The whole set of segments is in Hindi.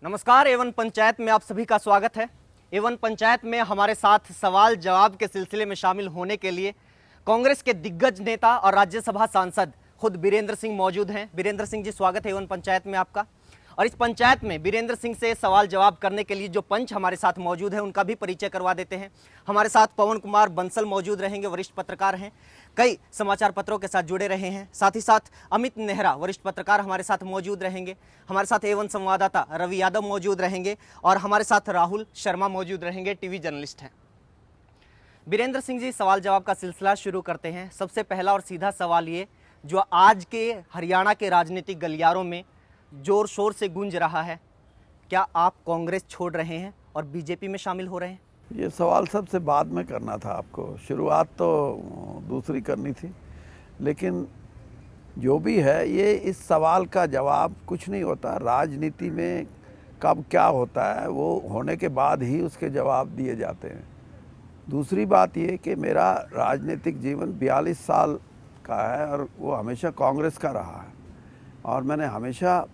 नमस्कार। एवन पंचायत में आप सभी का स्वागत है। एवन पंचायत में हमारे साथ सवाल जवाब के सिलसिले में शामिल होने के लिए कांग्रेस के दिग्गज नेता और राज्यसभा सांसद खुद बीरेंद्र सिंह मौजूद हैं। बीरेंद्र सिंह जी, स्वागत है एवन पंचायत में आपका। और इस पंचायत में बीरेंद्र सिंह से सवाल जवाब करने के लिए जो पंच हमारे साथ मौजूद हैं उनका भी परिचय करवा देते हैं। हमारे साथ पवन कुमार बंसल मौजूद रहेंगे, वरिष्ठ पत्रकार हैं, कई समाचार पत्रों के साथ जुड़े रहे हैं। साथ ही साथ अमित नेहरा वरिष्ठ पत्रकार हमारे साथ मौजूद रहेंगे। हमारे साथ एवन संवाददाता रवि यादव मौजूद रहेंगे और हमारे साथ राहुल शर्मा मौजूद रहेंगे, टीवी जर्नलिस्ट हैं। बीरेंद्र सिंह जी, सवाल जवाब का सिलसिला शुरू करते हैं। सबसे पहला और सीधा सवाल ये, जो आज के हरियाणा के राजनीतिक गलियारों में जोर शोर से गूंज रहा है, क्या आप कांग्रेस छोड़ रहे हैं और बीजेपी में शामिल हो रहे हैं? ये सवाल सबसे बाद में करना था आपको, शुरुआत तो दूसरी करनी थी। लेकिन जो भी है, ये इस सवाल का जवाब कुछ नहीं होता। राजनीति में कब क्या होता है वो होने के बाद ही उसके जवाब दिए जाते हैं। दूसरी बात ये कि मेरा राजनीतिक जीवन 42 साल का है और वो हमेशा कांग्रेस का रहा है और मैंने हमेशा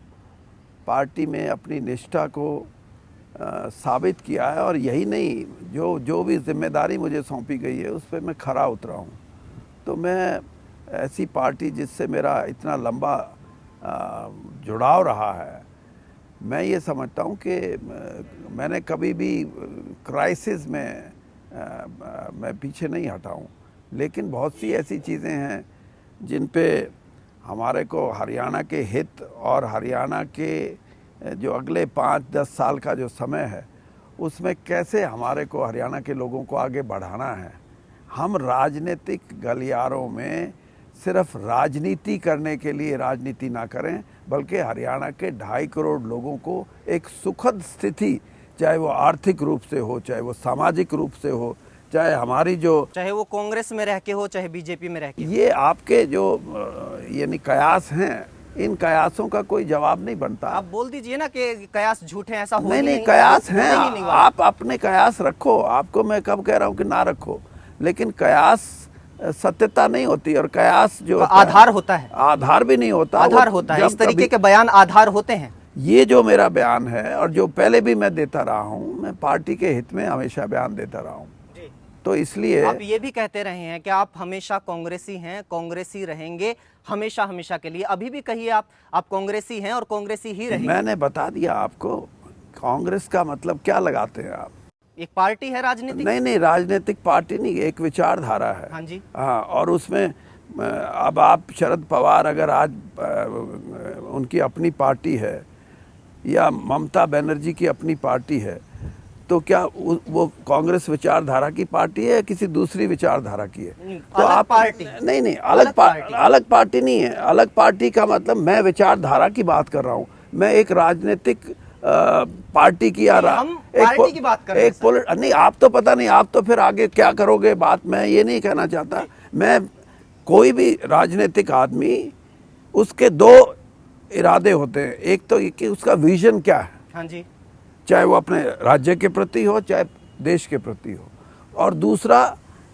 पार्टी में अपनी निष्ठा को साबित किया है। और यही नहीं, जो भी जिम्मेदारी मुझे सौंपी गई है उस पर मैं खरा उतरा हूँ। तो मैं ऐसी पार्टी जिससे मेरा इतना लंबा जुड़ाव रहा है, मैं ये समझता हूँ कि मैंने कभी भी क्राइसिस में मैं पीछे नहीं हटा हूँ। लेकिन बहुत सी ऐसी चीज़ें हैं जिन पे हमारे को हरियाणा के हित और हरियाणा के जो अगले 5-10 साल का जो समय है उसमें कैसे हमारे को हरियाणा के लोगों को आगे बढ़ाना है। हम राजनीतिक गलियारों में सिर्फ राजनीति करने के लिए राजनीति ना करें, बल्कि हरियाणा के 2.5 करोड़ लोगों को एक सुखद स्थिति, चाहे वो आर्थिक रूप से हो, चाहे वो सामाजिक रूप से हो, चाहे हमारी चाहे वो कांग्रेस में रह के हो, चाहे बीजेपी में रह के हो, ये आपके जो यानी कयास हैं, इन कयासों का कोई जवाब नहीं बनता। आप बोल दीजिए ना कि कयास झूठे हैं, ऐसा हो नहीं, कयास हैं। आप अपने कयास रखो, आपको मैं कब कह रहा हूँ कि ना रखो, लेकिन कयास सत्यता नहीं होती और कयास जो आधार होता है, आधार भी नहीं होता, आधार होता है। इस तरीके के बयान आधार होते हैं। ये जो मेरा बयान है और जो पहले भी मैं देता रहा हूँ, मैं पार्टी के हित में हमेशा बयान देता रहा हूँ। तो इसलिए आप ये भी कहते रहे हैं कि आप हमेशा कांग्रेसी हैं, कांग्रेसी रहेंगे हमेशा हमेशा के लिए। अभी भी कहिए आप कांग्रेसी हैं और कांग्रेसी ही रहेंगे। मैंने बता दिया आपको, कांग्रेस का मतलब क्या लगाते हैं आप? एक पार्टी है राजनीतिक? नहीं, राजनीतिक पार्टी नहीं, एक विचारधारा है। हाँ जी, हाँ। और उसमें अब आप शरद पवार अगर आज उनकी अपनी पार्टी है या ममता बनर्जी की अपनी पार्टी है, तो क्या वो कांग्रेस विचारधारा की पार्टी है या किसी दूसरी विचारधारा की है? तो अलग आप पार्टी नहीं, अलग पार्टी नहीं है। अलग पार्टी का मतलब मैं विचारधारा की बात कर रहा हूँ। मैं एक राजनीतिक पार्टी की पार्टी की बात कर रहे हैं। नहीं, आप तो पता नहीं, आप तो फिर आगे क्या करोगे बात मैं ये नहीं कहना चाहता। मैं कोई भी राजनीतिक आदमी, उसके 2 इरादे होते हैं। एक तो कि उसका विजन क्या है, हाँ जी, चाहे वो अपने राज्य के प्रति हो चाहे देश के प्रति हो, और दूसरा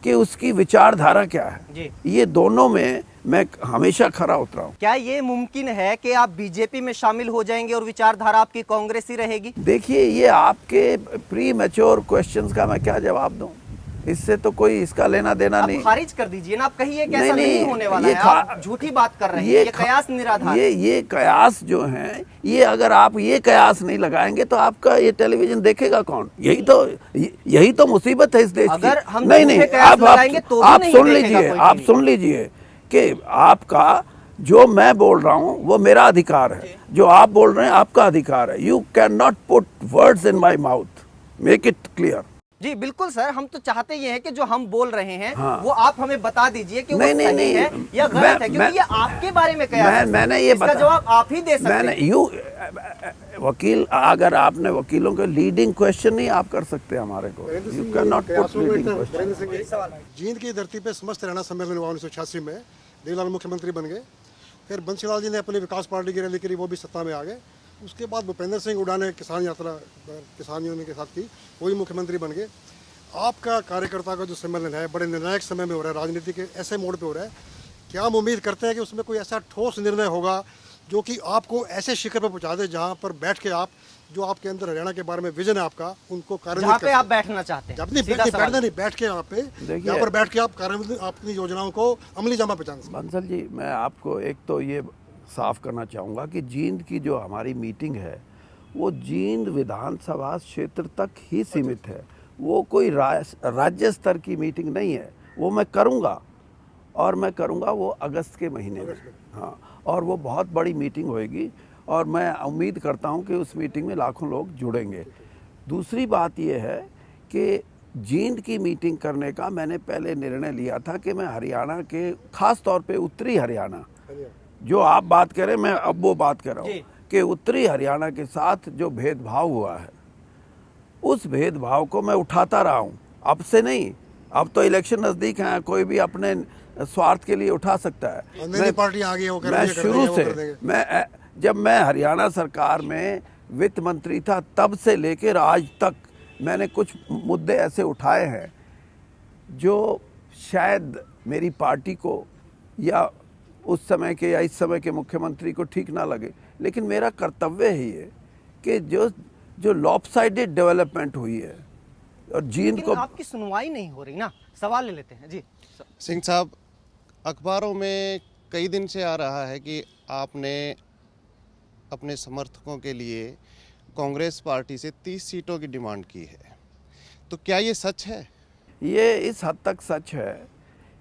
कि उसकी विचारधारा क्या है जी। ये दोनों में मैं हमेशा खरा उतरा हूं। क्या ये मुमकिन है कि आप बीजेपी में शामिल हो जाएंगे और विचारधारा आपकी कांग्रेस ही रहेगी? देखिए, ये आपके प्री मैच्योर क्वेश्चंस का मैं क्या जवाब दूं? इससे तो कोई इसका लेना देना नहीं। खारिज कर दीजिए ना, आप कहिए कि ऐसा नहीं होने वाला है। आप झूठी बात कर रहे हैं, ये कयास निराधार। ये कयास जो हैं, ये अगर आप ये कयास नहीं लगाएंगे तो आपका ये टेलीविजन देखेगा कौन? यही तो मुसीबत है इस देश की। अगर हम नहीं, आप सुन लीजिए कि आपका जो मैं बोल रहा हूँ वो मेरा अधिकार है, जो आप बोल रहे हैं आपका अधिकार है। You can not put words in my mouth, make it clear. जी बिल्कुल सर, हम तो चाहते ये हैं कि जो हम बोल रहे हैं हाँ। वो आप हमें बता दीजिए कि वो सही है या गलत है, क्योंकि ये आपके बारे में मैंने ये इसका जवाब आप ही दे सकते हैं। वकील, अगर आपने वकीलों के लीडिंग क्वेश्चन नहीं आप कर सकते हमारे को। You can not put leading question. Jind की धरती पे समस्त हरियाणा सम्मेलन हुआ 1986 में। देवीलाल मुख्यमंत्री बन गए, फिर बंसीलाल जी ने अपनी विकास पार्टी की रैली करी, वो भी सत्ता में आ गए। उसके बाद भूपेंद्र सिंह हुड्डा ने किसान यात्रा किसान यूनियन के साथ की, वही मुख्यमंत्री बन गए। आपका कार्यकर्ता का जो सम्मेलन है बड़े निर्णायक समय में हो रहा है, राजनीति के ऐसे मोड़ पे हो रहा है। क्या हम उम्मीद करते हैं कि उसमें कोई ऐसा ठोस निर्णय होगा जो कि आपको ऐसे शिखर पर पहुंचा दे जहां पर बैठ के आप जो आपके अंदर हरियाणा के बारे में विजन है आपका उनको जहाँ कार्यान्वित पे आप बैठना चाहते हैं, जब नहीं सीधा सवाल। बैठना नहीं, बैठ के यहाँ पे देखिए- यहाँ पर बैठ के आप कार्यान्वित अपनी योजनाओं को अमली जामा पहचान सकते बंसल जी, मैं आपको एक तो ये साफ करना चाहूँगा कि जींद की जो हमारी मीटिंग है वो जींद विधानसभा क्षेत्र तक ही सीमित है। वो कोई राज्य स्तर की मीटिंग नहीं है। वो मैं करूँगा और मैं करूँगा वो अगस्त के महीने में। हाँ, और वो बहुत बड़ी मीटिंग होएगी और मैं उम्मीद करता हूँ कि उस मीटिंग में लाखों लोग जुड़ेंगे। दूसरी बात ये है कि जींद की मीटिंग करने का मैंने पहले निर्णय लिया था कि मैं हरियाणा के खास तौर पे उत्तरी हरियाणा, हैं। जो आप बात करें मैं अब वो बात कर रहा हूँ जी। कि उत्तरी हरियाणा के साथ जो भेदभाव हुआ है उस भेदभाव को मैं उठाता रहा हूँ। अब से नहीं, अब तो इलेक्शन नज़दीक हैं, कोई भी अपने स्वार्थ के लिए उठा सकता है। अंदरूनी पार्टियां आ गई, वो कर मैं देंगे, कर शुरू देंगे, वो से कर देंगे। जब मैं हरियाणा सरकार में वित्त मंत्री था तब से लेकर आज तक मैंने कुछ मुद्दे ऐसे उठाए हैं जो शायद मेरी पार्टी को या उस समय के या इस समय के मुख्यमंत्री को ठीक ना लगे, लेकिन मेरा कर्तव्य ही है कि जो लॉपसाइडेड डेवलपमेंट हुई है और जींद लेकिन को आपकी सुनवाई नहीं हो रही ना। सवाल ले लेते हैं जी। सिंह साहब, अखबारों में कई दिन से आ रहा है कि आपने अपने समर्थकों के लिए कांग्रेस पार्टी से 30 सीटों की डिमांड की है, तो क्या ये सच है? ये इस हद तक सच है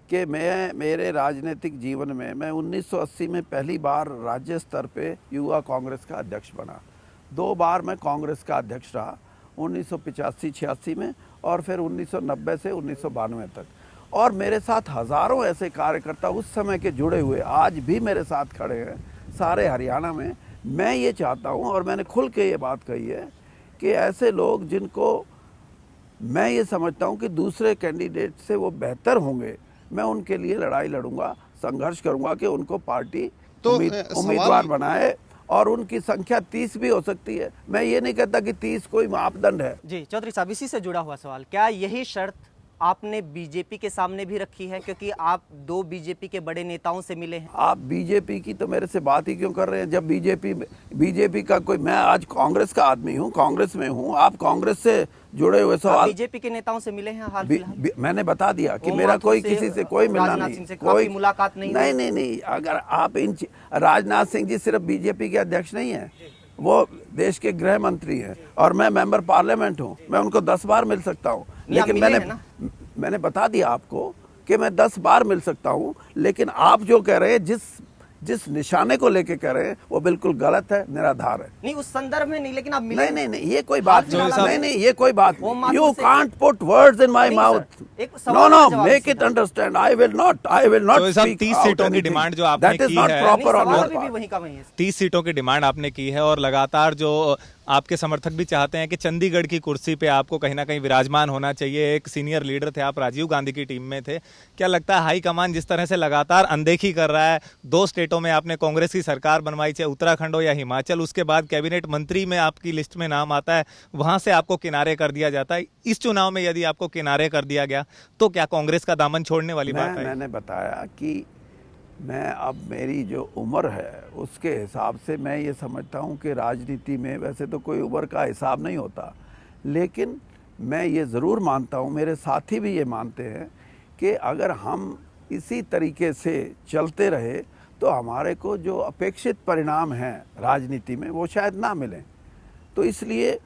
कि मेरे राजनीतिक जीवन में मैं 1980 में पहली बार राज्य स्तर पे युवा कांग्रेस का अध्यक्ष बना। 2 बार मैं कांग्रेस का अध्यक्ष रहा, 1985-86 में और फिर 1990 से 1992 तक। और मेरे साथ हज़ारों ऐसे कार्यकर्ता उस समय के जुड़े हुए आज भी मेरे साथ खड़े हैं सारे हरियाणा में। मैं ये चाहता हूँ और मैंने खुल के ये बात कही है कि ऐसे लोग जिनको मैं ये समझता हूँ कि दूसरे कैंडिडेट से वो बेहतर होंगे, मैं उनके लिए लड़ाई लड़ूंगा, संघर्ष करूंगा कि उनको पार्टी तो उम्मीदवार बनाए और उनकी संख्या 30 भी हो सकती है। मैं ये नहीं कहता कि 30 कोई मापदंड है। जी चौधरी साहब, इसी से जुड़ा हुआ सवाल, क्या यही शर्त आपने बीजेपी के सामने भी रखी है? क्योंकि आप 2 बीजेपी के बड़े नेताओं से मिले हैं। आप बीजेपी की तो मेरे से बात ही क्यों कर रहे हैं जब बीजेपी का कोई, मैं आज कांग्रेस का आदमी हूँ, कांग्रेस में हूँ, आप कांग्रेस से जुड़े हुए सवाल। बीजेपी के नेताओं से मिले हैं हाल फिलहाल? मैंने बता दिया कि ओम मेरा माथुर कोई से, किसी से कोई मिलना राजनाथ नहीं, सिंह से कोई आपकी मुलाकात नहीं हुई? नहीं। अगर आप राजनाथ सिंह जी सिर्फ बीजेपी के अध्यक्ष नहीं है, वो देश के गृह मंत्री हैं और मैं मेंबर पार्लियामेंट हूँ, मैं उनको 10 बार मिल सकता हूँ। लेकिन मैंने बता दिया आपको कि मैं 10 बार मिल सकता हूँ, लेकिन आप जो कह रहे हैं जिस निशाने को लेके कह रहे हैं वो बिल्कुल गलत है, निराधार है। नहीं, उस संदर्भ में नहीं, लेकिन आप मिले नहीं, ये कोई बात हाल नहीं, ये कोई बात ओम नहीं। माथुर यू से- can't put words in my नहीं, माउथ। सर, एक सवाल नो का जवाब मेक सीधा। It understand. I will not तो साहब, स्पीक 30 सीटों की डिमांड जो आपने दैट इज की नॉट है- प्रॉपर नहीं, ऑन सवाल योर अभी भी पार्ट। वहीं का वहीं है। 30 सीटों की डिमांड आपने की है और लगातार जो आपके समर्थक भी चाहते हैं कि चंडीगढ़ की कुर्सी पे आपको कहीं ना कहीं विराजमान होना चाहिए। एक सीनियर लीडर थे आप, राजीव गांधी की टीम में थे। क्या लगता है हाईकमान जिस तरह से लगातार अनदेखी कर रहा है, 2 स्टेटों में आपने कांग्रेस की सरकार बनवाई, चाहे उत्तराखंड हो या हिमाचल, उसके बाद कैबिनेट मंत्री में आपकी लिस्ट में नाम आता है, वहां से आपको किनारे कर दिया जाता है। इस चुनाव में यदि आपको किनारे कर दिया गया तो क्या कांग्रेस का दामन छोड़ने वाली बात है? मैंने बताया कि मैं अब मेरी जो उम्र है उसके हिसाब से मैं ये समझता हूँ कि राजनीति में वैसे तो कोई उम्र का हिसाब नहीं होता, लेकिन मैं ये ज़रूर मानता हूँ, मेरे साथी भी ये मानते हैं कि अगर हम इसी तरीके से चलते रहे तो हमारे को जो अपेक्षित परिणाम हैं राजनीति में वो शायद ना मिलें। तो इसलिए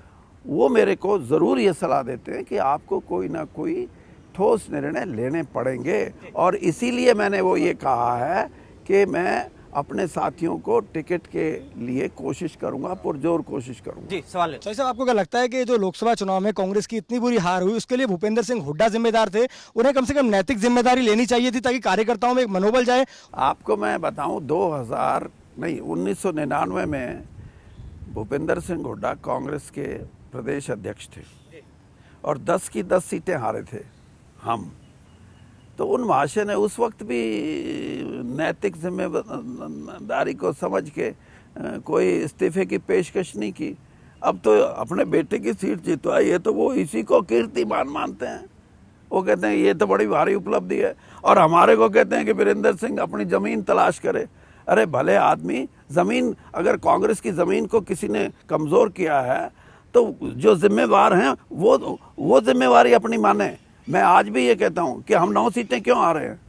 वो मेरे को ज़रूर ये सलाह देते हैं कि आपको कोई ना कोई ठोस निर्णय लेने पड़ेंगे और इसीलिए मैंने वो ये कहा है कि मैं अपने साथियों को टिकट के लिए कोशिश करूंगा, पुरजोर कोशिश करूंगा। जी सवाल सही साहब, आपको क्या लगता है कि जो लोकसभा चुनाव में कांग्रेस की इतनी बुरी हार हुई उसके लिए भूपेंद्र सिंह हुड्डा जिम्मेदार थे? उन्हें कम से कम नैतिक जिम्मेदारी लेनी चाहिए थी ताकि कार्यकर्ताओं में एक मनोबल जाए। आपको मैं बताऊं 1999 में भूपेंद्र सिंह हुड्डा कांग्रेस के प्रदेश अध्यक्ष थे और 10 की 10 सीटें हारे थे हम। तो उन महाशय ने उस वक्त भी नैतिक जिम्मेदारी को समझ के कोई इस्तीफे की पेशकश नहीं की। अब तो अपने बेटे की सीट जितवाई है तो वो इसी को कीर्तिमान मानते हैं। वो कहते हैं ये तो बड़ी भारी उपलब्धि है और हमारे को कहते हैं कि वीरेंद्र सिंह अपनी जमीन तलाश करे। अरे भले आदमी, ज़मीन, अगर कांग्रेस की ज़मीन को किसी ने कमज़ोर किया है तो जो जिम्मेवार हैं वो जिम्मेवारी अपनी माने। मैं आज भी ये कहता हूँ कि हम 9 सीटें क्यों आ रहे हैं,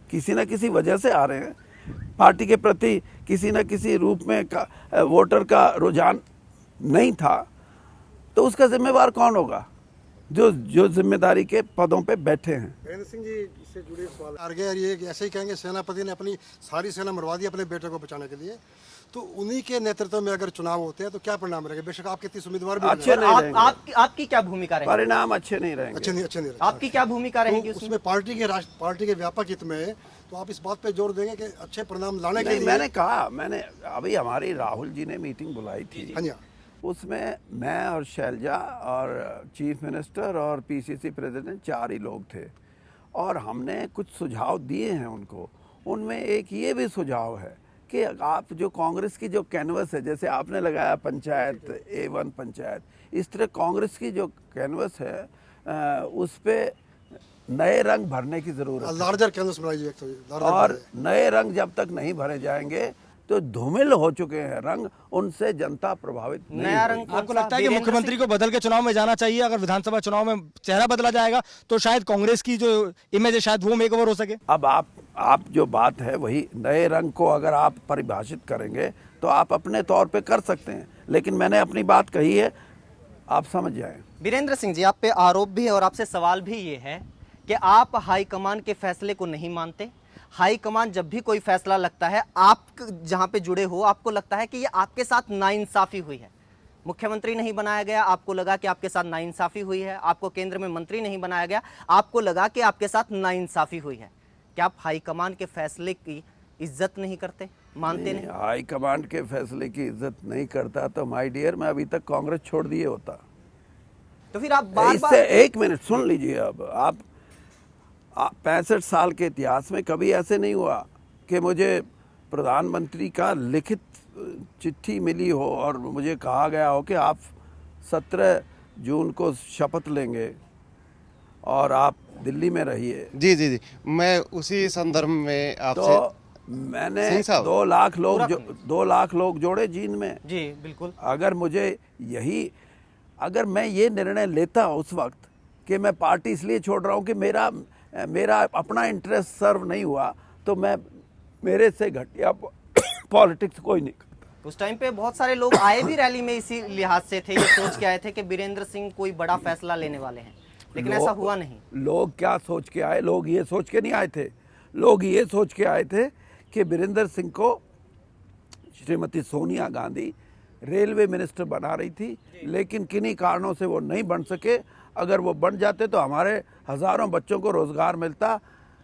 किसी न किसी वजह से आ रहे हैं। पार्टी के प्रति किसी न किसी रूप में वोटर का रुझान नहीं था, तो उसका जिम्मेवार कौन होगा? जो जिम्मेदारी के पदों पे बैठे हैं। वीरेंद्र सिंह जी से जुड़े सवाल आ गए, और ये ऐसे ही कहेंगे सेनापति ने अपनी सारी सेना मरवा दी अपने बेटे को बचाने के लिए, तो उन्हीं के नेतृत्व में अगर चुनाव होते हैं तो क्या परिणाम रहेगा? बेशक आपके 30 उम्मीदवार भी अच्छे नहीं रहेंगे। आपकी क्या भूमिका रहेगी? परिणाम अच्छे नहीं रहेंगे। अच्छे नहीं रहेंगे। आपकी क्या भूमिका रहेगी तो उसमें पार्टी के व्यापक हित में तो आप इस बात पे जोर देंगे कि अच्छे परिणाम लाने के लिए? मैंने कहा, मैंने अभी हमारी राहुल जी ने मीटिंग बुलाई थी, हाँ जी, उसमें मैं और शैलजा और चीफ मिनिस्टर और पीसीसी प्रेसिडेंट 4 ही लोग थे, और हमने कुछ सुझाव दिए हैं उनको। उनमें एक ये भी सुझाव है कि आप जो कांग्रेस की जो कैनवस है, जैसे आपने लगाया पंचायत A1 पंचायत, इस तरह कांग्रेस की जो कैनवस है उस पे नए रंग भरने की जरूरत है। लार्जर कैनवस बनाइए तो, और नए रंग जब तक नहीं भरे जाएंगे तो धूमिल हो चुके हैं रंग, उनसे जनता प्रभावित नहीं नया होगी। रंग आपको लगता है कि मुख्यमंत्री को बदल के चुनाव में जाना चाहिए? अगर विधानसभा चुनाव में चेहरा बदला जाएगा तो शायद कांग्रेस की जो इमेज है शायद वो मेकओवर हो सके। अब आप जो बात है वही, नए रंग को अगर आप परिभाषित करेंगे तो आप अपने तौर पे कर सकते हैं, लेकिन मैंने अपनी बात कही है, आप समझ जाएं। वीरेंद्र सिंह जी, आप पे आरोप भी है और आपसे सवाल भी ये है कि आप हाईकमान के फैसले को नहीं मानते। हाईकमान जब भी कोई फैसला लगता है, आप जहां पे जुड़े हो, आपको लगता है कि ये आपके साथ नाइंसाफी हुई है। मुख्यमंत्री नहीं बनाया गया, आपको लगा कि आपके साथ नाइंसाफी हुई है। आपको केंद्र में मंत्री नहीं बनाया गया, आपको लगा कि आपके साथ नाइंसाफी हुई है। क्या आप हाईकमान के फैसले की इज्जत नहीं करते, मानते नहीं? हाईकमान के फैसले की इज्जत नहीं करता तो माय डियर मैं अभी तक कांग्रेस छोड़ दिए होता। तो फिर आप बार इससे एक मिनट सुन लीजिए। अब आप 65 साल के इतिहास में कभी ऐसे नहीं हुआ कि मुझे प्रधानमंत्री का लिखित चिट्ठी मिली हो और मुझे कहा गया हो कि आप 17 जून को शपथ लेंगे और आप दिल्ली में रहिए। जी जी जी, मैं उसी संदर्भ में आपसे तो मैंने सिंह साहब, 2 लाख लोग जोड़े जींद में। जी बिल्कुल। अगर मुझे अगर मैं ये निर्णय लेता उस वक्त कि मैं पार्टी इसलिए छोड़ रहा हूँ कि मेरा अपना इंटरेस्ट सर्व नहीं हुआ, तो मेरे से घटिया पॉलिटिक्स कोई नहीं करता। उस टाइम पे बहुत सारे लोग आए भी रैली में इसी लिहाज से थे, ये सोच के आए थे कि वीरेंद्र सिंह कोई बड़ा फैसला लेने वाले हैं, लेकिन ऐसा हुआ नहीं। लोग क्या सोच के आए? लोग ये सोच के नहीं आए थे, लोग ये सोच के आए थे कि वीरेंद्र सिंह को श्रीमती सोनिया गांधी रेलवे मिनिस्टर बना रही थी, लेकिन किन्हीं कारणों से वो नहीं बन सके। अगर वो बन जाते तो हमारे हजारों बच्चों को रोजगार मिलता।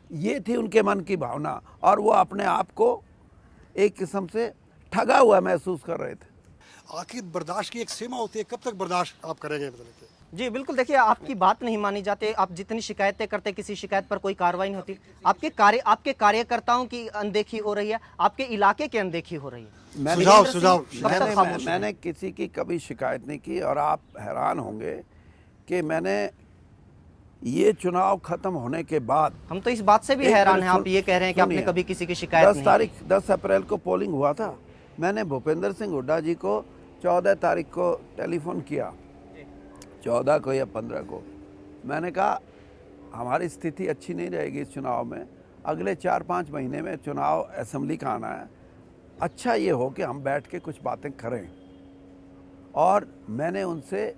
ये थी उनके मन की भावना, और वो अपने आप को एक किस्म से ठगा हुआ महसूस कर रहे थे। आखिर बर्दाश्त की एक सीमा होती है, कब तक बर्दाश्त आप करेंगे? बदले जी बिल्कुल। देखिए, आपकी बात नहीं मानी जाती, आप जितनी शिकायतें करते, किसी शिकायत पर कोई कार्रवाई नहीं होती। आपके कार्यकर्ताओं की अनदेखी हो रही है, आपके इलाके की अनदेखी हो रही है। मैंने किसी की कभी शिकायत नहीं की, और आप हैरान होंगे कि मैंने ये चुनाव खत्म होने के बाद, हम तो इस बात से भी हैरान हैं, आप ये कह रहे हैं कि आपने कभी किसी की शिकायत नहीं की। 10 अप्रैल को पोलिंग हुआ था। मैंने भूपेंद्र सिंह हुड्डा जी को 14 तारीख को टेलीफोन किया, 14 को या 15 को। मैंने कहा हमारी स्थिति अच्छी नहीं रहेगी इस चुनाव में, अगले 4-5 महीने में चुनाव असेंबली का आना है, अच्छा ये हो कि हम बैठ के कुछ बातें करें। और मैंने उनसे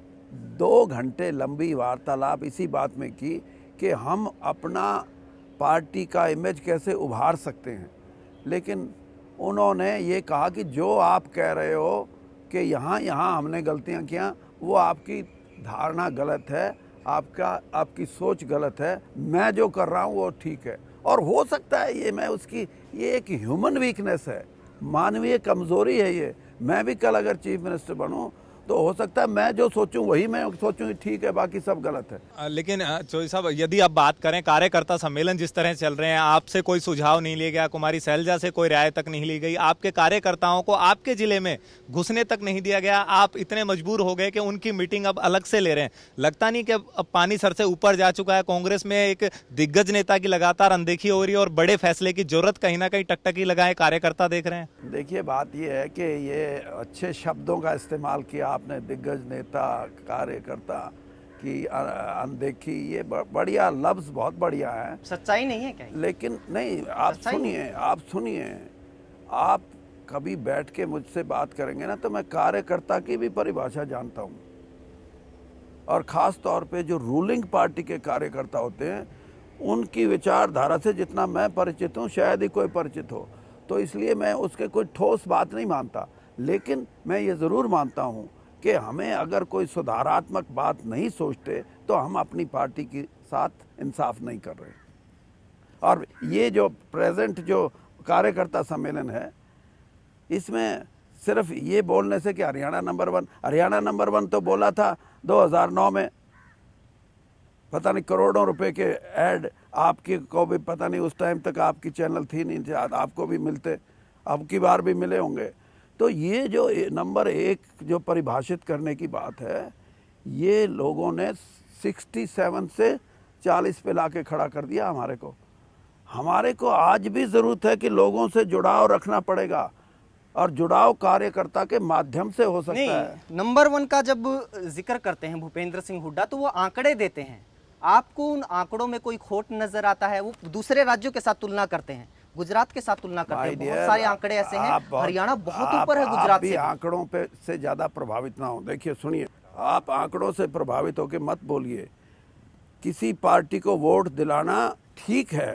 2 घंटे लंबी वार्तालाप इसी बात में की कि हम अपना पार्टी का इमेज कैसे उभार सकते हैं। लेकिन उन्होंने ये कहा कि जो आप कह रहे हो कि यहाँ हमने गलतियाँ किया, वो आपकी धारणा गलत है, आपकी सोच गलत है, मैं जो कर रहा हूँ वो ठीक है। और हो सकता है ये एक ह्यूमन वीकनेस है, मानवीय कमज़ोरी है ये। मैं भी कल अगर चीफ मिनिस्टर बनूँ, तो हो सकता है मैं जो सोचूं वही मैं सोचूं ठीक है, बाकी सब गलत है। लेकिन चौधरी साहब, यदि आप बात करें कार्यकर्ता सम्मेलन जिस तरह चल रहे हैं, आपसे कोई सुझाव नहीं लिया गया, कुमारी शैलजा से कोई राय तक नहीं ली गई, आपके कार्यकर्ताओं को आपके जिले में घुसने तक नहीं दिया गया, आप इतने मजबूर हो गए कि उनकी मीटिंग अब अलग से ले रहे हैं। लगता नहीं कि अब पानी सर से ऊपर जा चुका है? कांग्रेस में एक दिग्गज नेता की लगातार अनदेखी हो रही है और बड़े फैसले की जरूरत कहीं ना कहीं टकटकी लगाए कार्यकर्ता देख रहे हैं। देखिए, बात यह है कि ये अच्छे शब्दों का इस्तेमाल किया आपने, दिग्गज नेता, कार्यकर्ता की अनदेखी, ये बढ़िया लफ्ज़, बहुत बढ़िया है। सच्चाई नहीं है क्या? लेकिन नहीं, आप सुनिए, आप कभी बैठ के मुझसे बात करेंगे ना तो मैं कार्यकर्ता की भी परिभाषा जानता हूँ, और ख़ास तौर पे जो रूलिंग पार्टी के कार्यकर्ता होते हैं उनकी विचारधारा से जितना मैं परिचित हूँ शायद ही कोई परिचित हो, तो इसलिए मैं उसके कोई ठोस बात नहीं मानता। लेकिन मैं ये ज़रूर मानता हूँ कि हमें अगर कोई सुधारात्मक बात नहीं सोचते तो हम अपनी पार्टी के साथ इंसाफ नहीं कर रहे। और ये जो प्रेजेंट जो कार्यकर्ता सम्मेलन है, इसमें सिर्फ ये बोलने से कि हरियाणा नंबर वन तो बोला था 2009 में, पता नहीं करोड़ों रुपए के ऐड आपकी को भी पता नहीं, उस टाइम तक आपकी चैनल थी नहीं, आपको भी मिलते, अब की बार भी मिले होंगे। तो ये जो नंबर 1 जो परिभाषित करने की बात है, ये लोगों ने 67 से 40 पे लाके खड़ा कर दिया हमारे को आज भी ज़रूरत है कि लोगों से जुड़ाव रखना पड़ेगा, और जुड़ाव कार्यकर्ता के माध्यम से हो सकता है। नंबर 1 का जब जिक्र करते हैं भूपेंद्र सिंह हुड्डा तो वो आंकड़े देते हैं, आपको उन आंकड़ों में कोई खोट नजर आता है? वो दूसरे राज्यों के साथ तुलना करते हैं, गुजरात के साथ तुलना करते हैं, बहुत सारे आंकड़े ऐसे हैं, हरियाणा बहुत ऊपर है गुजरात से। आंकड़ों पे से ज्यादा प्रभावित ना हो। देखिए, सुनिए, आप आंकड़ों से प्रभावित होकर मत बोलिए। किसी पार्टी को वोट दिलाना ठीक है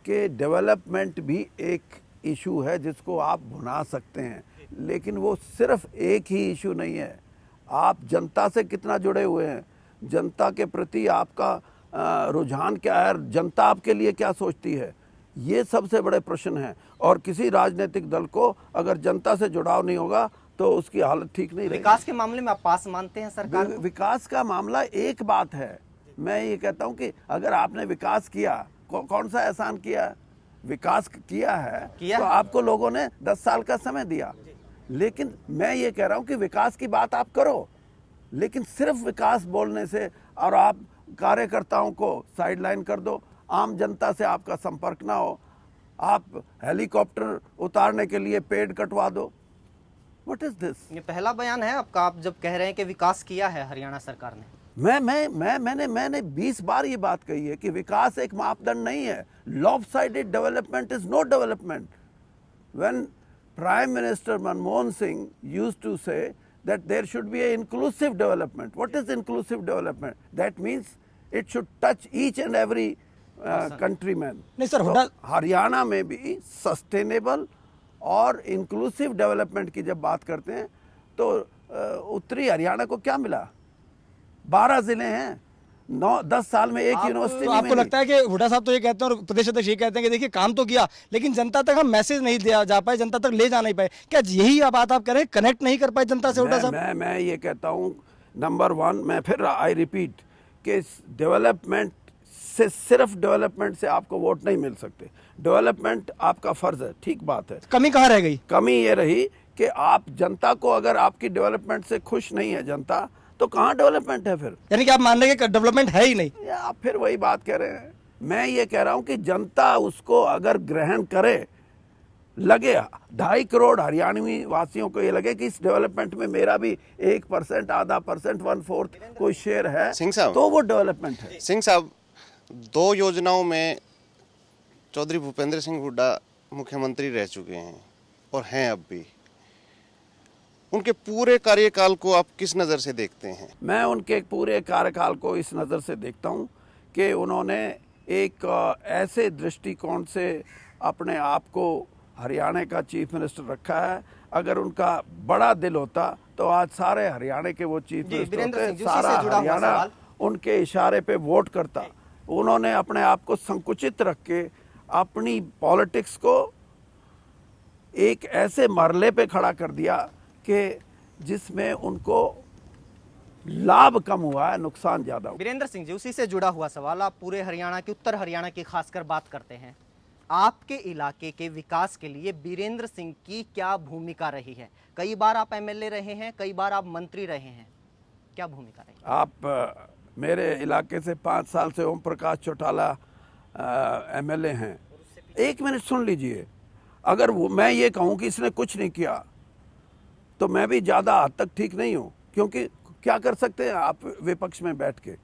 कि डेवलपमेंट भी एक इशू है जिसको आप भुना सकते हैं, लेकिन वो सिर्फ एक ही इशू नहीं है। आप जनता से कितना जुड़े हुए हैं, जनता के प्रति आपका रुझान क्या है, जनता आपके लिए क्या सोचती है, ये सबसे बड़े प्रश्न हैं। और किसी राजनीतिक दल को अगर जनता से जुड़ाव नहीं होगा तो उसकी हालत ठीक नहीं रहेगी। विकास के मामले में आप पास मानते हैं सरकार को? विकास का मामला एक बात है, मैं ये कहता हूँ कि अगर आपने विकास किया, कौन सा एहसान किया, विकास किया है तो आपको लोगों ने 10 साल का समय दिया। लेकिन मैं ये कह रहा हूँ कि विकास की बात आप करो, लेकिन सिर्फ विकास बोलने से और आप कार्यकर्ताओं को साइडलाइन कर दो, आम जनता से आपका संपर्क ना हो, आप हेलीकॉप्टर उतारने के लिए पेड़ कटवा दो। What is this? ये पहला बयान है आपका, आप जब कह रहे हैं कि विकास किया है हरियाणा सरकार ने। मैंने 20 बार ये बात कही है कि विकास एक मापदंड नहीं है। Lopsided development is no development. When prime minister Manmohan Singh used to say that there should be an inclusive development. What is inclusive development? That means it should touch each and every countryman. नहीं सर, हुड्डा हरियाणा में भी सस्टेनेबल और इंक्लूसिव डेवलपमेंट की जब बात करते हैं तो उत्तरी हरियाणा को क्या मिला? 12 जिले हैं, 9-10 साल में एक यूनिवर्सिटी। तो आपको लगता है कि हुड्डा साहब तो ये कहते हैं और प्रदेश अध्यक्ष ये कहते हैं कि देखिए काम तो किया लेकिन जनता तक हम मैसेज नहीं दिया जा पाए, जनता तक ले जा नहीं पाए, क्या यही बात आप कह रहे हैं, कनेक्ट नहीं कर पाए जनता से? हुड्डा साहब, मैं ये कहता हूँ, नंबर 1, मैं फिर आई रिपीट कि डेवलपमेंट से, सिर्फ डेवलपमेंट से आपको वोट नहीं मिल सकते। डेवलपमेंट आपका फर्ज है, ठीक बात है। कमी कहाँ रह गई? कमी ये रही कि आप जनता को, अगर आपकी डेवलपमेंट से खुश नहीं है जनता, तो कहाँ डेवलपमेंट है फिर? यानी कि आप मान रहे हैं कि डेवलपमेंट है ही नहीं? आप फिर वही बात कह रहे हैं। मैं ये कह रहा हूं कि जनता उसको अगर ग्रहण करे, लगे 2.5 करोड़ हरियाणवी वासियों को ये लगे कि इस डेवलपमेंट में मेरा भी 1%, आधा परसेंट, 1/4 कोई शेयर है, सिंह साहब, तो वो डेवलपमेंट है। सिंह साहब, 2 योजनाओं में चौधरी भूपेंद्र सिंह हुड्डा मुख्यमंत्री रह चुके हैं और हैं अब भी। उनके पूरे कार्यकाल को आप किस नज़र से देखते हैं? मैं उनके पूरे कार्यकाल को इस नज़र से देखता हूं कि उन्होंने एक ऐसे दृष्टिकोण से अपने आप को हरियाणा का चीफ मिनिस्टर रखा है। अगर उनका बड़ा दिल होता तो आज सारे हरियाणा के वो चीफ मिनिस्टर होते, सारा हरियाणा उनके इशारे पे वोट करता। उन्होंने अपने आप को संकुचित रख के अपनी पॉलिटिक्स को एक ऐसे मरले पे खड़ा कर दिया कि जिसमें उनको लाभ कम हुआ है, नुकसान ज्यादा हुआ। वीरेंद्र सिंह जी, उसी से जुड़ा हुआ सवाल, आप पूरे हरियाणा की, उत्तर हरियाणा की खासकर बात करते हैं, आपके इलाके के विकास के लिए वीरेंद्र सिंह की क्या भूमिका रही है? कई बार आप एमएलए रहे हैं, कई बार आप मंत्री रहे हैं, क्या भूमिका रही? आप मेरे इलाके से 5 साल से ओम प्रकाश चौटाला एमएलए हैं। 1 मिनट सुन लीजिए, अगर मैं ये कहूँ कि इसने कुछ नहीं किया तो मैं भी ज़्यादा हद तक ठीक नहीं हूँ, क्योंकि क्या कर सकते हैं आप विपक्ष में बैठ के,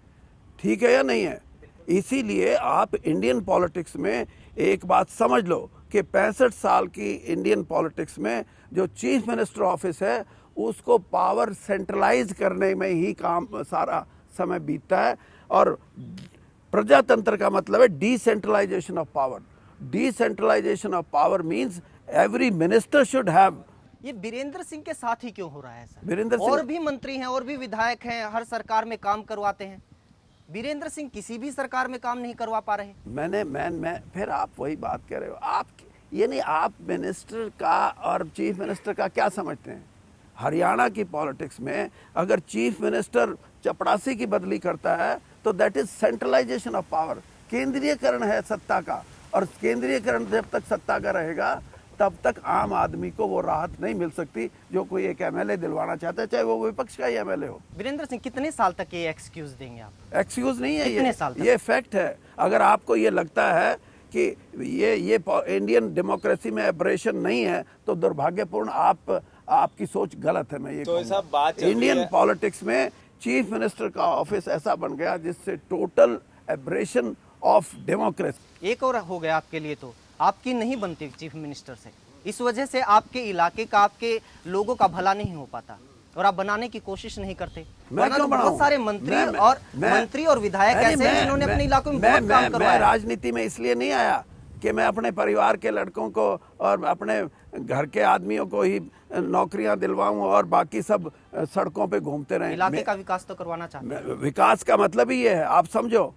ठीक है या नहीं है? इसीलिए आप इंडियन पॉलिटिक्स में एक बात समझ लो कि 65 साल की इंडियन पॉलिटिक्स में जो चीफ मिनिस्टर ऑफिस है उसको पावर सेंट्रलाइज करने में ही काम सारा समय बीतता है, और प्रजातंत्र का मतलब है decentralisation of power. Decentralisation of power means every minister should have. ये वीरेंद्र सिंह के साथ ही क्यों हो रहा है सर? वीरेंद्र सिंह और भी मंत्री हैं और भी विधायक हैं, हर सरकार में काम करवाते हैं, वीरेंद्र सिंह किसी भी सरकार में काम नहीं करवा पा रहे। मैं फिर आप वही बात कह रहे हो, आप ये नहीं, आप मिनिस्टर का और चीफ मिनिस्टर का क्या समझते हैं? हरियाणा की पॉलिटिक्स में अगर चीफ मिनिस्टर चपड़ासी की बदली करता है तो that is centralization of power, केंद्रीयकरण है सत्ता का, और केंद्रीयकरण जब तक सत्ता का रहेगा तब तक आम आदमी को वो राहत नहीं मिल सकती जो कोई एक एमएलए दिलवाना चाहता है, चाहे वो विपक्ष का ही एमएलए हो। वीरेंद्र सिंह कितने साल तक ये एक्सक्यूज देंगे आप? एक्सक्यूज नहीं है, कितने साल तक? ये फैक्ट है। अगर आपको ये लगता है कि ये इंडियन डेमोक्रेसी में एब्रेशन नहीं है तो दुर्भाग्यपूर्ण आपकी सोच गलत है। मैं ये तो ऐसा बात चल रही इंडियन है। पॉलिटिक्स में चीफ मिनिस्टर का ऑफिस ऐसा बन गया जिससे टोटल एब्रेशन ऑफ डेमोक्रेसी। एक और हो गया आपके लिए, तो आपकी नहीं बनती चीफ मिनिस्टर से, इस वजह से आपके इलाके का, आपके लोगों का भला नहीं हो पाता और आप बनाने की कोशिश नहीं करते। मैं क्यों बनाऊं? बहुत सारे मंत्री और विधायक ऐसे हैं जिन्होंने अपने इलाकों में बहुत काम करवाया। मैं राजनीति में इसलिए नहीं आया कि मैं अपने परिवार के लड़कों को और अपने घर के आदमियों को ही नौकरियां दिलवाऊं और बाकी सब सड़कों पे घूमते रहें। इलाके का विकास तो करवाना चाहते हैं। विकास का मतलब ही ये है, आप समझो,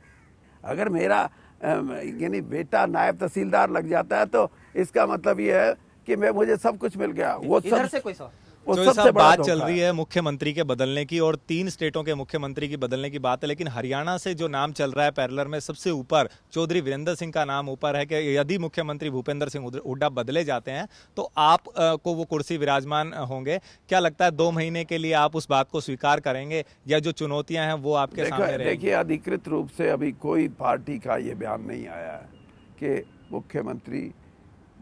अगर मेरा यानी बेटा नायब तहसीलदार लग जाता है तो इसका मतलब ये है कि मुझे सब कुछ मिल गया। वो इधर से कोई सवाल? जो सबसे सब बड़ा बात धोखा चल रही है मुख्यमंत्री के बदलने की और 3 स्टेटों के मुख्यमंत्री की बदलने की बात है, लेकिन हरियाणा से जो नाम चल रहा है पैरेलल में सबसे ऊपर चौधरी वीरेंद्र सिंह का नाम ऊपर है कि यदि मुख्यमंत्री भूपेंद्र सिंह हुड्डा बदले जाते हैं तो आप को वो कुर्सी विराजमान होंगे। क्या लगता है 2 महीने के लिए आप उस बात को स्वीकार करेंगे या जो चुनौतियां हैं वो आपके सामने रहेंगी? देखिए, अधिकृत रूप से अभी कोई पार्टी का ये बयान नहीं आया है कि मुख्यमंत्री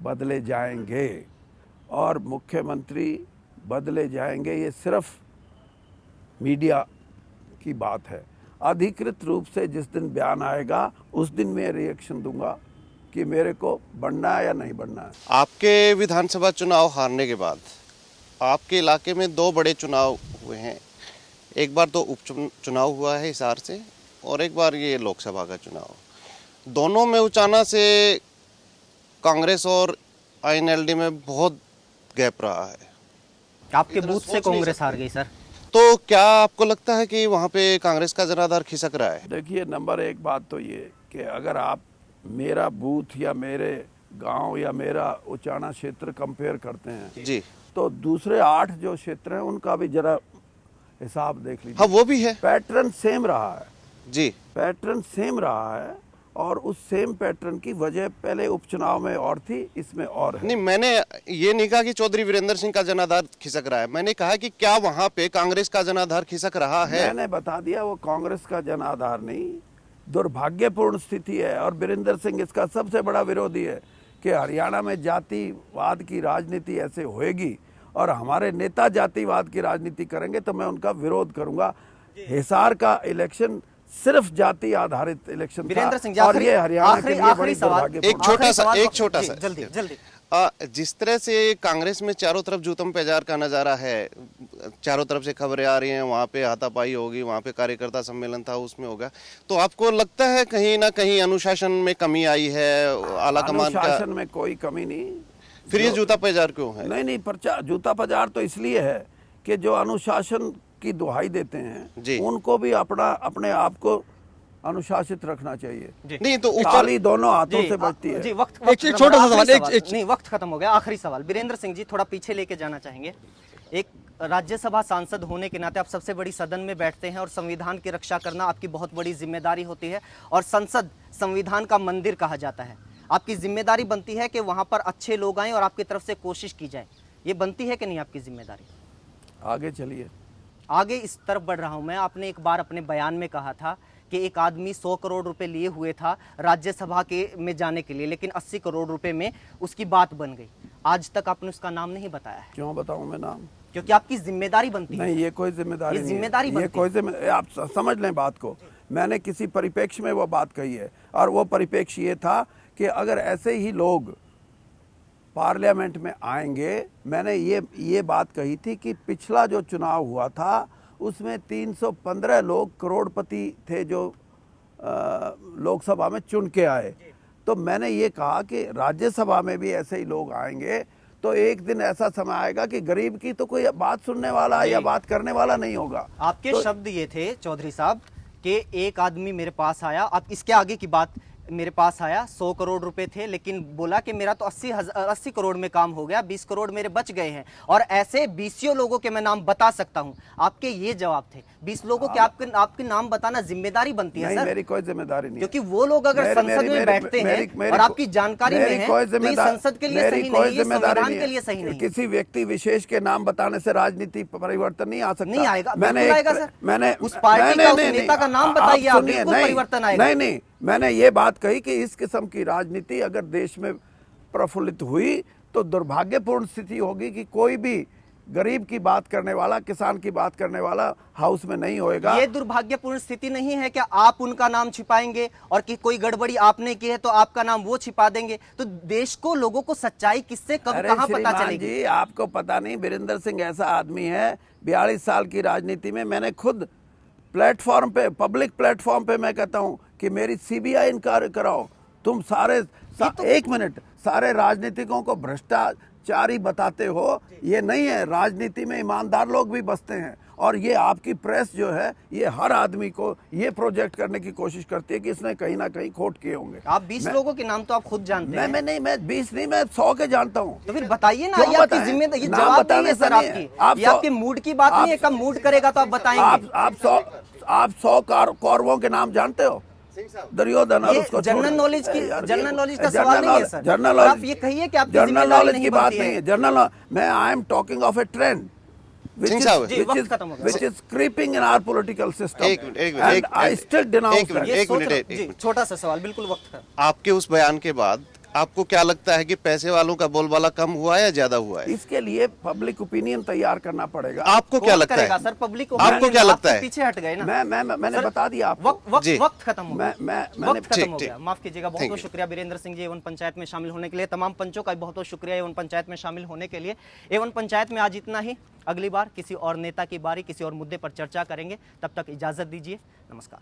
बदले जाएंगे, और मुख्यमंत्री बदले जाएंगे ये सिर्फ मीडिया की बात है। अधिकृत रूप से जिस दिन बयान आएगा उस दिन मैं रिएक्शन दूंगा कि मेरे को बनना है या नहीं बनना है। आपके विधानसभा चुनाव हारने के बाद आपके इलाके में 2 बड़े चुनाव हुए हैं। एक बार तो उपचुनाव हुआ है हिसार से और एक बार ये लोकसभा का चुनाव। दोनों में उचाना से कांग्रेस और आईएनएलडी में बहुत गैप रहा है। आपके बूथ से कांग्रेस हार गई सर, तो क्या आपको लगता है कि वहाँ पे कांग्रेस का जनाधार खिसक रहा है? देखिए, नंबर 1 बात तो ये कि अगर आप मेरा बूथ या मेरे गांव या मेरा उचाना क्षेत्र कंपेयर करते हैं जी, तो दूसरे 8 जो क्षेत्र हैं उनका भी जरा हिसाब देख लीजिए। हाँ वो भी है, पैटर्न सेम रहा है जी पैटर्न सेम रहा है, और उस सेम पैटर्न की वजह पहले उपचुनाव में और थी, इसमें और है। नहीं, मैंने ये नहीं कहा कि चौधरी वीरेंद्र सिंह का जनाधार खिसक रहा है, मैंने कहा कि क्या वहाँ पे कांग्रेस का जनाधार खिसक रहा है? मैंने बता दिया वो कांग्रेस का जनाधार नहीं, दुर्भाग्यपूर्ण स्थिति है, और वीरेंद्र सिंह इसका सबसे बड़ा विरोधी है कि हरियाणा में जातिवाद की राजनीति ऐसे होएगी और हमारे नेता जातिवाद की राजनीति करेंगे तो मैं उनका विरोध करूंगा। हिसार का इलेक्शन सिर्फ जाति आधारित इलेक्शन वीरेंद्र सिंह जी, था, और ये हरियाणा के लिए बड़ी आखिरी सवाल, दुर्भाग्यपूर्ण। एक छोटा सा जल्दी जल्दी। जिस तरह से कांग्रेस में चारों तरफ जूतम पेजार का नजारा है, चारों तरफ से खबरें आ रही हैं, वहाँ पे हाथापाई होगी, वहाँ पे कार्यकर्ता सम्मेलन था उसमें होगा, तो आपको लगता है कहीं ना कहीं अनुशासन में कमी आई है आला कमान का? अनुशासन में कोई कमी नहीं, फिर ये जूता पेजार क्यों है? नहीं, जूता बाजार तो इसलिए है कि जो अनुशासन की दुहाई देते जी। हैं उनको भी अपने आप को अनुशासित रखना चाहिए। नहीं तो ऊपर ताली दोनों हाथों से बजती है। जी, वक्त एक छोटा सा सवाल, नहीं, वक्त खत्म हो गया। आखिरी सवाल वीरेंद्र सिंह जी, थोड़ा पीछे लेके जाना चाहेंगे। एक राज्यसभा सांसद होने के नाते आप सबसे बड़ी सदन में बैठते हैं और संविधान की रक्षा करना आपकी बहुत बड़ी जिम्मेदारी होती है और संसद संविधान का मंदिर कहा जाता है। आपकी जिम्मेदारी बनती है कि वहां पर अच्छे लोग आएं और आपकी तरफ से कोशिश की जाए। ये बनती है कि नहीं आपकी जिम्मेदारी? आगे चलिए। आगे इस तरफ बढ़ रहा हूं मैं। आपने एक बार अपने बयान में कहा था कि एक आदमी 100 करोड़ रुपए लिए हुए था राज्यसभा के में जाने के लिए, लेकिन 80 करोड़ रुपए में उसकी बात बन गई। आज तक आपने उसका नाम नहीं बताया है। क्यों बताऊं मैं नाम? क्योंकि आपकी जिम्मेदारी बनती है। नहीं, ये कोई जिम्मेदारी ये नहीं है। जिम्मेदारी ये बनती कोई आप समझ लें बात को। मैंने किसी परिप्रेक्ष्य में वो बात कही है और वो परिप्रेक्ष्य ये था कि अगर ऐसे ही लोग पार्लियामेंट में आएंगे, मैंने ये बात कही थी कि पिछला जो चुनाव हुआ था उसमें 315 लोग करोड़पति थे जो लोकसभा में चुन के आए। तो मैंने ये कहा कि राज्यसभा में भी ऐसे ही लोग आएंगे तो एक दिन ऐसा समय आएगा कि गरीब की तो कोई बात सुनने वाला या बात करने वाला नहीं होगा। आपके शब्द ये थे चौधरी साहब कि एक आदमी मेरे पास आया, अब इसके आगे की बात, मेरे पास आया 100 करोड़ रुपए थे, लेकिन बोला कि मेरा तो 80 करोड़ में काम हो गया, 20 करोड़ मेरे बच गए हैं। और ऐसे 20 लोगों के मैं नाम बता सकता हूं। आपके ये जवाब थे। 20 लोगों के आपके नाम बताना जिम्मेदारी बनती है नहीं, सर? मेरी कोई जिम्मेदारी नहीं, क्योंकि वो लोग अगर संसद में बैठते हैं और आपकी जानकारी में है तो ये संसद के लिए सही नहीं, ये संविधान के लिए सही नहीं। किसी व्यक्ति विशेष के नाम बताने से राजनीति परिवर्तन नहीं आ सकता। नहीं आएगा, मैंने आएगा सर। मैंने उस पार्टी का उस नेता का नाम बताइए, आप बिल्कुल परिवर्तन आएगा। नहीं, मैंने ये बात कही कि इस किस्म की राजनीति अगर देश में प्रफुल्लित हुई तो दुर्भाग्यपूर्ण स्थिति होगी कि कोई भी गरीब की बात करने वाला, किसान की बात करने वाला हाउस में नहीं होएगा। ये दुर्भाग्यपूर्ण स्थिति नहीं है कि आप उनका नाम छिपाएंगे और कि कोई गड़बड़ी आपने की है तो आपका नाम वो छिपा देंगे। तो देश को, लोगों को सच्चाई किससे कब कहां पता चलेगी? जी, आपको पता नहीं, वीरेंद्र सिंह ऐसा आदमी है 42 साल की राजनीति में। मैंने खुद प्लेटफॉर्म पे, पब्लिक प्लेटफॉर्म पे मैं कहता हूं कि मेरी सीबीआई इंक्वायरी कराओ। तुम सारे एक मिनट, सारे राजनीतिकों को भ्रष्टाचारी बताते हो, ये नहीं है। राजनीति में ईमानदार लोग भी बसते हैं और ये आपकी प्रेस जो है ये हर आदमी को ये प्रोजेक्ट करने की कोशिश करती है कि इसने कहीं ना कहीं खोट किए होंगे। आप 20 लोगों के नाम तो आप खुद जानते हैं। मैं 20 नहीं, मैं 100 के जानता हूँ। तो फिर बताइए ना, ये आपकी जिम्मेदारी, ये जवाब नहीं है सर आपकी। ये आपके मूड की बात नहीं है, कब मूड करेगा तो आप बताएंगे। आप 100 कौरवों के नाम जानते हो? दुर्योधन और उसको जनरल नॉलेज का सवाल नहीं है सर। जनरल आप ये कहिए कि आपकी जनरल नॉलेज की बात बनती नहीं है। जनरल, मैं I am talking of A trend which is creeping in our political system. And I still denounce that. छोटा सा सवाल, बिल्कुल वक्त का। आपके उस बयान के बाद आपको क्या लगता है कि पैसे वालों का बोलबाला कम हुआ है या ज्यादा हुआ है? इसके लिए पब्लिक ओपिनियन तैयार करना पड़ेगा। आपको क्या लगता है सर? पब्लिक आपको क्या लगता है? पीछे हट गए ना। मैंने बता दिया आपको। वक्त खत्म हो गया। वक्त खत्म हो गया। माफ कीजिएगा। बहुत बहुत शुक्रिया वीरेंद्र सिंह जी एवन पंचायत में शामिल होने के लिए। तमाम पंचों का बहुत बहुत शुक्रिया एवन पंचायत में शामिल होने के लिए। एवन पंचायत में आज इतना ही। अगली बार किसी और नेता की बारी, किसी और मुद्दे पर चर्चा करेंगे। तब तक इजाजत दीजिए। नमस्कार।